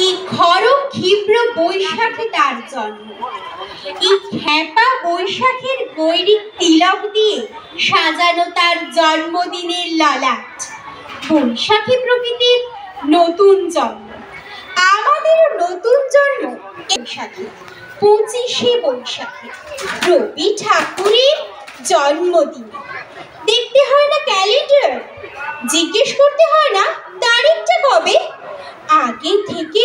এই খড়গ ক্ষিপ্র বৈশাখে তার জন্ম। এই খ্যাপা বৈশাখের গৈরিক তিলক দিয়ে সাজানো তার জন্মদিনের ললাট। বৈশাখী প্রকৃতির নতুন জন্ম, আমাদেরও নতুন জন্ম বৈশাখী। 25শে বৈশাখে রবি ঠাকুরের জন্মদিন। দেখতে হয় না ক্যালেন্ডার, জিজ্ঞেস করতে হয় না তারিখটা কবে। আগে থেকে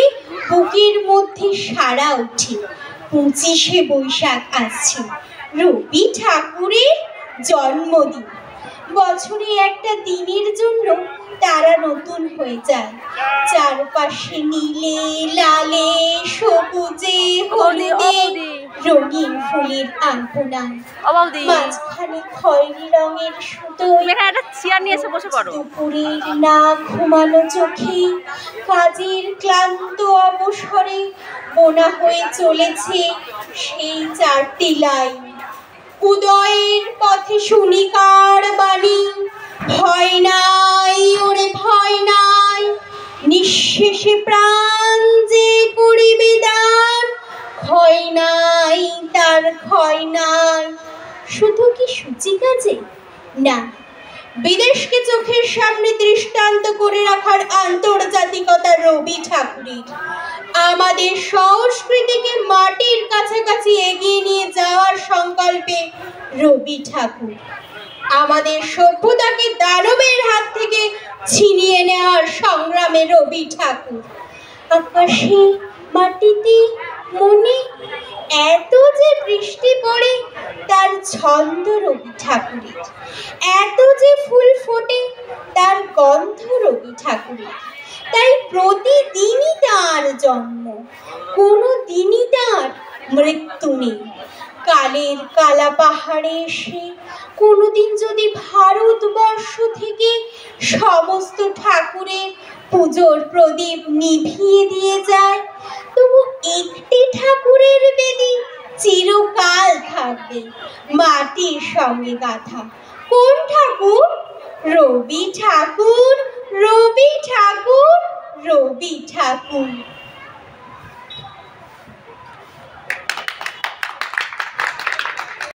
বুকের মধ্যে সাড়া ওঠে, 25শে বৈশাখ আসছে, রবি ঠাকুরের জন্মদিন। বছরে একটা দিনের জন্য তারা নতুন হয়ে যায়, চারপাশে নীলে লালে সবুজে হলুদে রঙিন ফুলের আলপনা, মাঝখানে খয়েরি রঙের সুতোয় দুপুরের না ঘুমানো চোখে কাজের ক্লান্ত অবসরে বোনা হয়ে চলেছে সেই 4টি লাইন। উদয়ের পথে শুনি কার বাণী, ভয় নাই ওরে ভয় নাই, নিঃশেষে প্রাণ যে করিবে দান, ক্ষয় নাই তার ক্ষয় নাই। শুধু কি সূচিকাজে? না, বিদেশকে চোখের সামনে দৃষ্টান্ত করে রাখার আন্তর্জাতিকতা রবি ঠাকুরের। আমাদের সংস্কৃতিকে মাটির কাছাকাছি এগিয়ে নিয়ে যাওয়ার সংকল্পে রবি ঠাকুর, আমাদের সভ্যতাকে দানবের হাত থেকে ছিনিয়ে নেওয়ার সংগ্রামে রবি ঠাকুর। আকাশে মাটিতে মনে এত যে বৃষ্টি পড়ে তার ছন্দ রবি ঠাকুরের, এত যে ফুল ফোটে তার গন্ধ রবি ঠাকুরের। তাই প্রতিদিনই তার জন্ম, কোনো দিনই তার মৃত্যু নেই। কালের কালা পাহাড়ে এসে কোনোদিন যদি ভারতবর্ষ থেকে সমস্ত ঠাকুরের পুজোর প্রদীপ নিভিয়ে দিয়ে যায়, তবু একটি ঠাকুরের বেদি চিরকাল থাকবে মাটির সঙ্গে গাঁথা। কোন ঠাকুর? রবি ঠাকুর, রবি ঠাকুর, রবি ঠাকুর।